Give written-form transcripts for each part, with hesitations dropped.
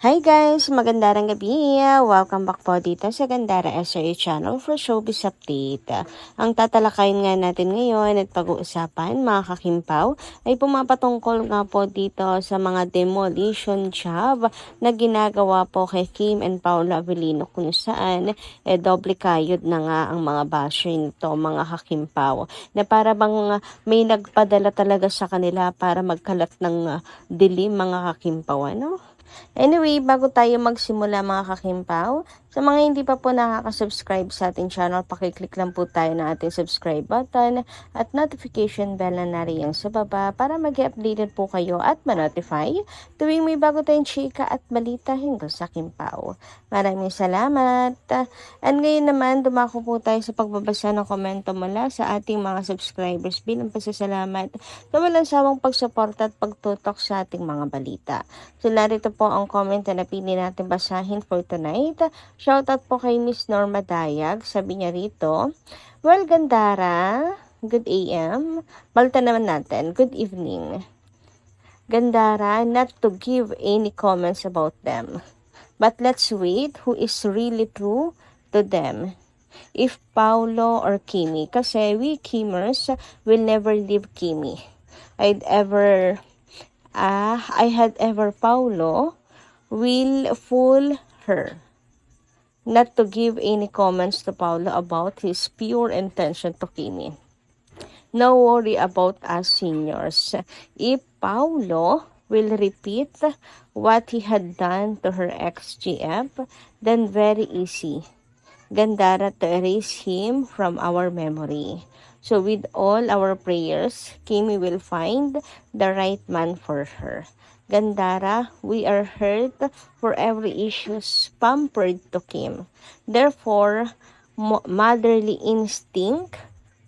Hi guys! Magandang gabi! Welcome back po dito sa Gandara SRA channel for showbiz update. Ang tatalakayin nga natin ngayon at pag-uusapan mga kakimpaw ay pumapatungkol nga po dito sa mga demolition job na ginagawa po kay Kim and Paolo Avellino kung saan doble kayod na nga ang mga basher nito mga kakimpaw na para bang may nagpadala talaga sa kanila para magkalat ng dilim mga kakimpaw ano? Anyway, bago tayo magsimula mga kakimpaw, sa mga hindi pa po nakaka-subscribe sa ating channel, pakiclick lang po tayo ng ating subscribe button at notification bell na nariyan sa baba para mag-updated po kayo at ma-notify tuwing may bago tayong chika at balita hinggil sa Kimpaw. Maraming salamat! And ngayon naman, dumako po tayo sa pagbabasa ng komento mula sa ating mga subscribers bilang pasasalamat sa walang sawang pagsuporta at pagtutok sa ating mga balita. So narito po ang comment na napili natin basahin for tonight. Shoutout po kay Miss Norma Dayag. Sabi niya rito, well, Gandara, good AM. Balta naman natin, good evening. Gandara, not to give any comments about them. But let's wait who is really true to them. If Paulo or Kimi. Kasi we Kimers will never leave Kimi. I had ever Paulo will fool her. Not to give any comments to Paulo about his pure intention to Kimi. No worry about us seniors. If Paulo will repeat what he had done to her ex-GF, then very easy. Gandara to erase him from our memory. So with all our prayers, Kimi will find the right man for her. Gandara, we are hurt for every issues pampered to Kim. Therefore, motherly instinct,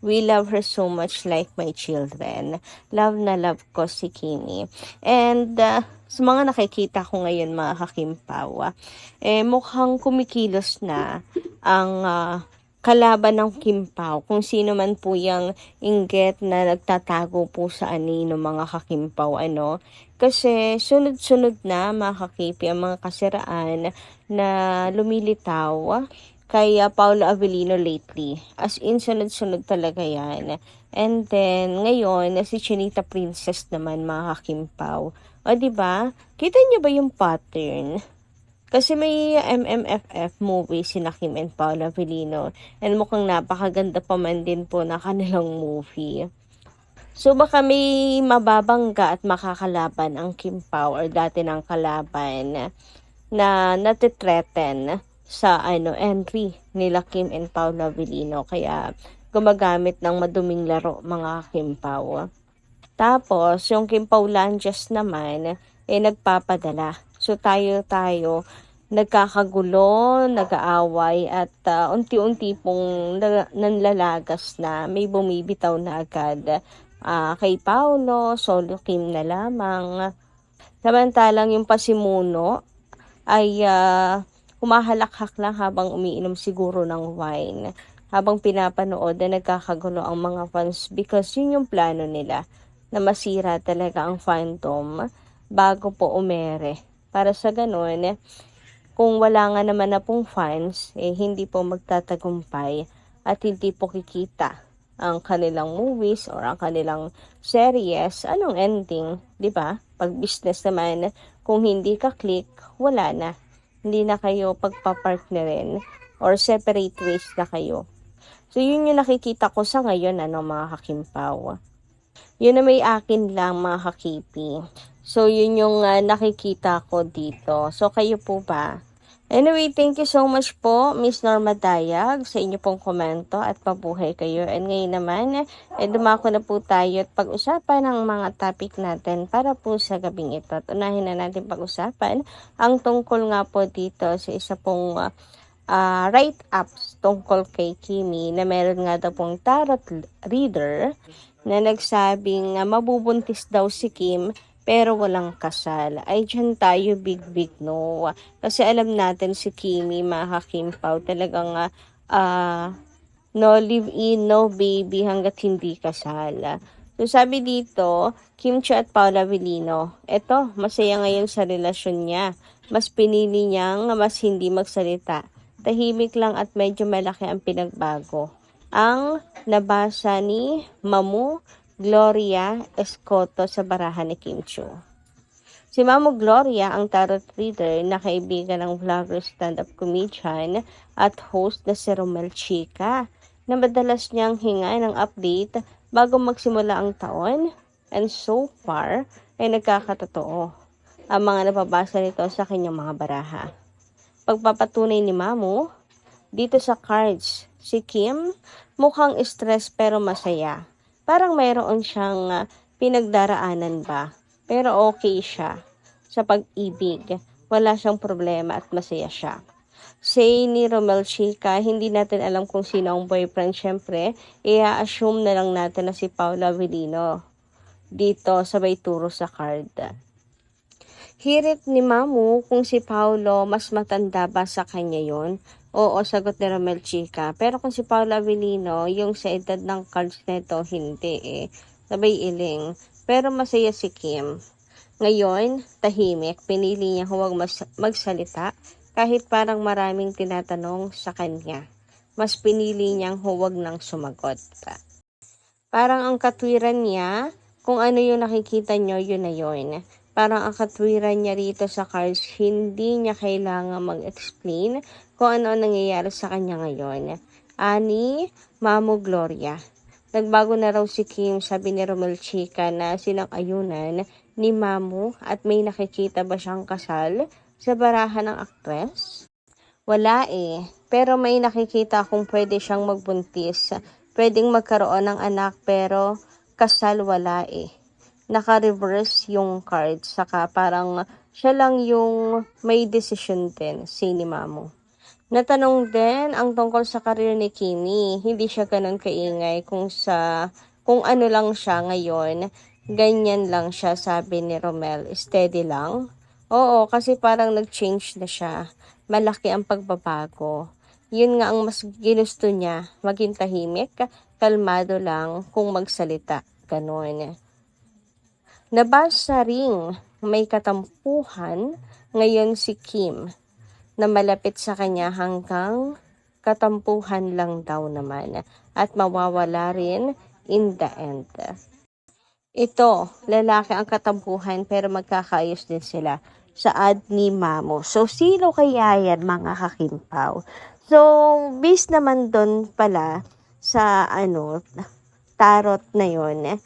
we love her so much like my children. Love na love ko si Kimi. And sa mga nakikita ko ngayon mga kakimpaw, mukhang kumikilos na ang kalaban ng Kimpaw, kung sino man po yung inggit na nagtatago po sa anino mga kakimpaw, ano. Kasi sunod-sunod na mga kakipi ang mga kasiraan na lumilitaw kay Paolo Avellino lately. As in, sunod-sunod talaga yan. And then, ngayon, si Chinita Princess naman mga kakimpaw. O, diba? Kita niyo ba yung pattern? Kasi may MMFF movie sina Kim and Paolo Avellino and mukhang napakaganda pa man din po na kanilang movie. So baka may mababangga at makakalaban ang Kim Pao or dati ng kalaban na natitreaten sa entry nila Kim and Paolo Avellino. Kaya gumagamit ng maduming laro mga Kim Pao. Tapos yung Kim Pao Lanjas naman nagpapadala. So tayo nagkakagulo, nag-aaway at unti-unti pong nanlalagas na may bumibitaw na agad kay Paolo, solo Kim na lamang. Samantalang yung pasimuno ay humahalakhak lang habang umiinom siguro ng wine. Habang pinapanood na nagkakagulo ang mga fans because yun yung plano nila na masira talaga ang fandom bago po umere. Para sa ganun, kung wala nga naman na pong fans, hindi po magtatagumpay at hindi po kikita ang kanilang movies or ang kanilang series. Anong ending, di ba? Pag business naman, kung hindi ka click, wala na. Hindi na kayo pagpapartnerin or separate ways na kayo. So, yun yung nakikita ko sa ngayon, mga kakimpaw. Yun na may akin lang, mga kakipi. So, yun yung nakikita ko dito. So, kayo po ba? Anyway, thank you so much po, Miss Norma Dayag, sa inyo pong komento at pabuhay kayo. And ngayon naman, dumako na po tayo at pag-usapan ng mga topic natin para po sa gabing ito. At unahin na natin pag-usapan ang tungkol nga po dito sa isa pong write-ups tungkol kay Kimi na meron nga daw pong tarot reader na nagsabing mabubuntis daw si Kim pero walang kasal. Ay, dyan tayo big no. Kasi alam natin si Kimi, mga Kimpaw, talagang no live-in, no baby hanggat hindi kasal. So, sabi dito, Kim Chiu at Paolo Avellino, eto, masaya ngayon sa relasyon niya. mas pinili niyang mas hindi magsalita. Tahimik lang at medyo malaki ang pinagbago. Ang nabasa ni Mamu Gloria Escoto sa barahan ni Kim Chiu. Si Mamu Gloria ang tarot reader na kaibigan ng vlogger, stand-up comedian at host na si Romel Chica, na madalas niyang hinga ng update bago magsimula ang taon, and so far ay nagkakatotoo ang mga nababasa nito sa kanyang mga baraha. Pagpapatunay ni Mamu, dito sa cards, si Kim mukhang stress pero masaya. Parang mayroon siyang pinagdaraanan ba, pero okay siya sa pag-ibig. Wala siyang problema at masaya siya. Say ni Romel Chica, hindi natin alam kung sino ang boyfriend. Siyempre, i-assume na lang natin na si Paula Avellino. Dito, sabay turo sa card. Hirit ni Mamu kung si Paulo mas matanda ba sa kanya yon. Oo, sagot ni Romel Chica. Pero kung si Paula Avellino, yung sa edad ng cards nito, hindi eh. Sabay iling. Pero masaya si Kim. Ngayon, tahimik. Pinili niya huwag magsalita kahit parang maraming tinatanong sa kanya. Mas pinili niyang huwag nang sumagot. Parang ang katwiran niya, kung ano yung nakikita nyo, yun na yun. Parang ang katwiran niya rito sa cards, hindi niya kailangan mag-explain kung ano ang nangyayari sa kanya ngayon. Ani, Mamu Gloria. Nagbago na raw si Kim, sabi ni Romel Chica, na sinang-ayunan ni Mamu at may nakikita ba siyang kasal sa barahan ng aktres? Wala eh, pero may nakikita kung pwede siyang magbuntis. Pwedeng magkaroon ng anak pero kasal wala eh. Naka-reverse yung card, saka parang siya lang yung may decision din, si ni Mamu. Natanong din ang tungkol sa career ni Kimi. Hindi siya ganun kaingay kung ano lang siya ngayon. Ganyan lang siya, sabi ni Romel. Steady lang. Oo, kasi parang nag-change na siya. Malaki ang pagbabago. Yun nga ang mas ginusto niya. Maging tahimik, kalmado lang kung magsalita. Ganun. Nabasa ring may katampuhan ngayon si Kim na malapit sa kanya hanggang katampuhan lang daw naman at mawawala rin in the end. Ito, lalaki ang katampuhan pero magkakaayos din sila sa ad ni Mamu. So, sino kaya yan mga kakimpaw? So, based naman doon pala sa tarot na yon,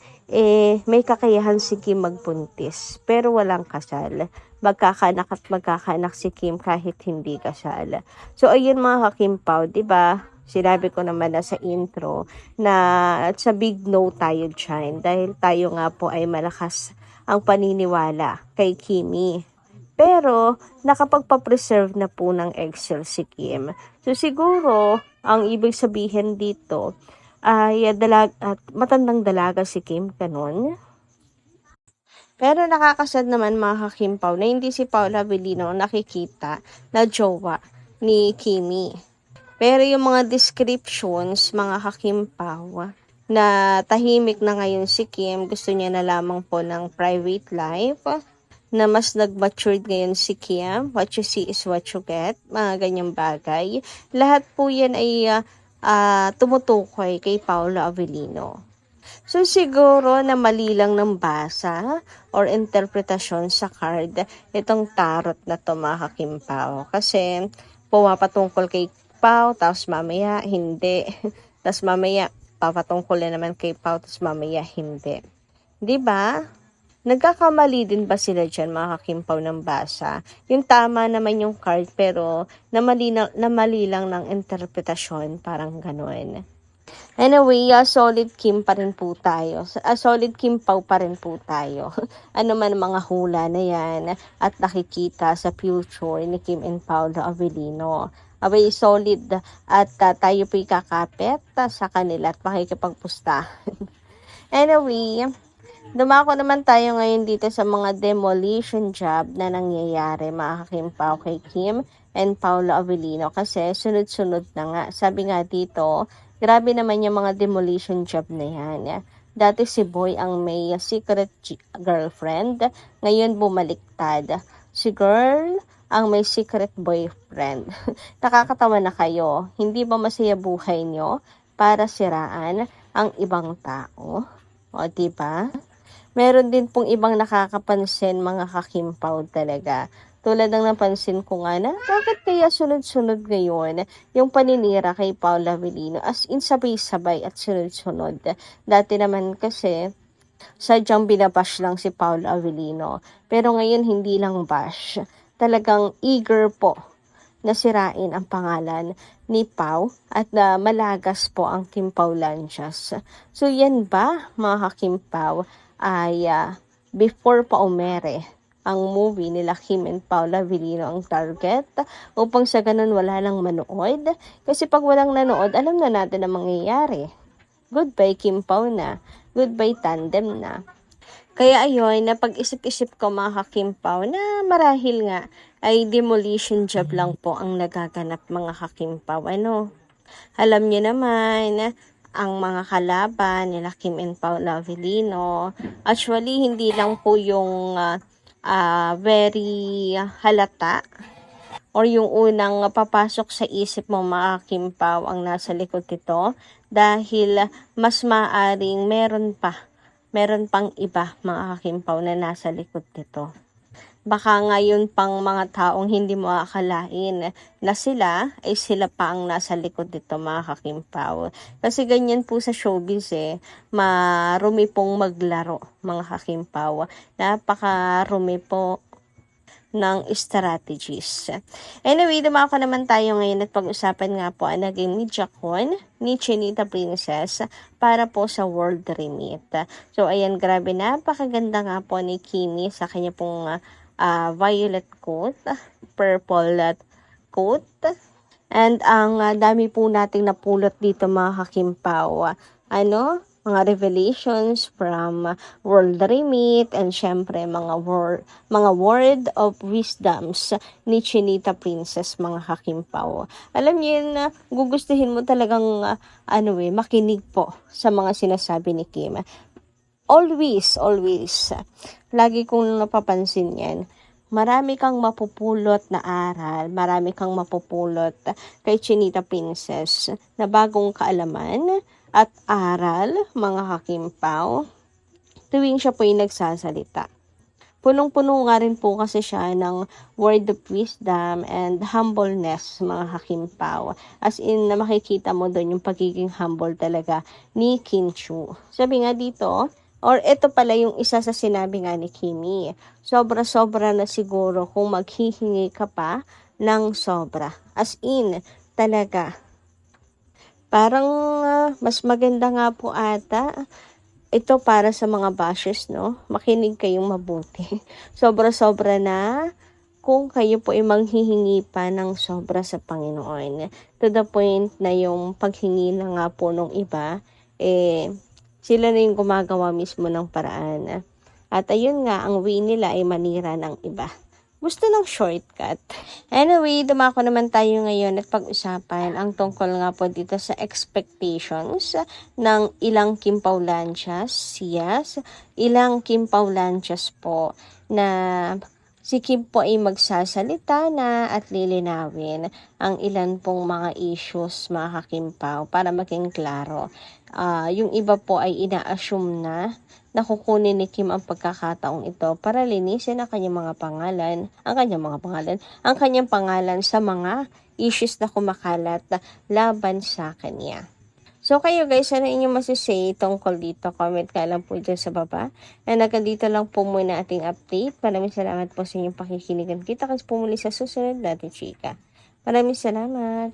may kakayahan si Kim magbuntis pero walang kasal. Magkakaanak at magkakaanak si Kim kahit hindi kasal. So ayun mga kakimpaw, 'di ba? Sinabi ko naman na sa intro na sa big no tayo dyan dahil tayo nga po ay malakas ang paniniwala kay Kimi. Pero nakapagpa-preserve na po ng eggshell si Kim. So siguro ang ibig sabihin dito ay matandang dalaga si Kim, ganun. Pero nakakasad naman mga kakimpaw na hindi si Paula Avellino nakikita na jowa ni Kimi. Pero yung mga descriptions, mga kakimpaw, na tahimik na ngayon si Kim, gusto niya na lamang po ng private life, na mas nag-matured ngayon si Kim, what you see is what you get, mga ganyang bagay. Lahat po yan ay tumutukoy kay Paula Avellino. So siguro na mali lang ng basa or interpretasyon sa card itong tarot na to mga kakimpaw. Kasi pumapatungkol kay Pao, tapos mamaya hindi. Tapos mamaya papatungkol na naman kay Pao, tapos mamaya hindi. 'Di ba? Nagkakamali din ba sila dyan mga kakimpaw ng basa? Yung tama naman yung card pero namali lang ng interpretasyon, parang gano'n. Anyway, solid Kim pa rin po tayo. Solid Kim Pao pa rin po tayo. Ano man mga hula na yan at nakikita sa future ni Kim and Paula Avellino. Abay, solid at tayo po'y kakapit sa kanila at makikipagpusta. Anyway, dumako naman tayo ngayon dito sa mga demolition job na nangyayari mga kakimpaw kay Kim and Paula Avellino kasi sunod-sunod na nga. Sabi nga dito, grabe naman yung mga demolition job na yan. Dati si Boy ang may secret girlfriend, ngayon bumaliktad. Si girl ang may secret boyfriend. Nakakatawa na kayo. Hindi ba masaya buhay nyo para siraan ang ibang tao? O, diba? Meron din pong ibang nakakapansin, mga kakimpaw talaga. Tulad ng napansin ko nga na, bakit kaya sunod-sunod ngayon yung paninira kay Paula Avellino? As in, sabay-sabay at sunod-sunod. Dati naman kasi, sadyang binabash lang si Paula Avellino. Pero ngayon, hindi lang bash. Talagang eager po na sirain ang pangalan ni Pau at malagas po ang Kim Paulantias. So yan ba, mga kakimpaw, ay before pa umere ang movie nila Kim and Paula Avellino ang target upang sa ganun wala lang manood? Kasi pag walang nanood, alam na natin ang mangyayari. Goodbye Kim Pao na. Goodbye tandem na. Kaya ayun, napag-isip-isip ko, mga kakimpaw, na marahil nga ay demolition job lang po ang nagaganap, mga kakimpaw. Ano? Alam niyo naman, ang mga kalaban nila Kim and Paula Avellino, actually hindi lang po yung very halata or yung unang papasok sa isip mo, mga kakimpaw, ang nasa likod nito, dahil mas maaring meron pang iba, mga kakimpaw, na nasa likod nito. Baka ngayon pang mga taong hindi mo akalain na sila pa ang nasa likod nito, mga kakimpaw. Kasi ganyan po sa showbiz marumi pong maglaro, mga kakimpaw. Napakarumi po ng strategies. Anyway, dumako naman tayo ngayon at pag-usapan nga po ang naging medyakon ni Chinita Princess para po sa World Remit. So, ayan, grabe, napakaganda nga po ni Kimi sa kanya pong violet coat, purple coat. And ang dami po nating napulot dito, mga kakimpaw. Mga revelations from World Remit and syempre mga word of wisdoms ni Chinita Princess, mga kakimpaw. Alam niyo yun, gugustuhin mo talagang makinig po sa mga sinasabi ni Kim. Always, lagi kong napapansin yan. Marami kang mapupulot na aral, marami kang mapupulot kay Chinita Princess na bagong kaalaman at aral, mga kakimpaw, tuwing siya po ay nagsasalita. Punong-puno nga rin po kasi siya ng word of wisdom and humbleness, mga kakimpaw. As in, na makikita mo doon yung pagiging humble talaga ni Kim Chiu. Sabi nga dito, or ito pala yung isa sa sinabi nga ni Kimi, sobra-sobra na siguro kung maghihingi ka pa ng sobra. As in, talaga, parang mas maganda nga po ata ito para sa mga bashers, no? Makinig kayong mabuti. Sobra-sobra na kung kayo po ay manghihingi pa ng sobra sa Panginoon. To the point na yung paghingi na nga po nung iba, sila na yung gumagawa mismo ng paraan. At ayun nga, ang way nila ay manira ng iba. Gusto ng shortcut. Anyway, dumako naman tayo ngayon at pag-usapan ang tungkol nga po dito sa expectations ng ilang Kim Paulantias. Yes, ilang Kim Paulantias po na si Kim po ay magsasalita na at lilinawin ang ilan pong mga issues, mga kakimpaw, para maging klaro. Yung iba po ay ina-assume na kukunin ni Kim ang pagkakataong ito para linisin ang kanyang pangalan sa mga issues na kumakalat laban sa kanya. So kayo guys, ano inyong masasay tungkol dito? Comment ka lang po dyan sa baba. And hanggang dito lang po muna ating update. Maraming salamat po sa inyong pakikinigan. Kita kasi po muli sa susunod natin, chika. Maraming salamat.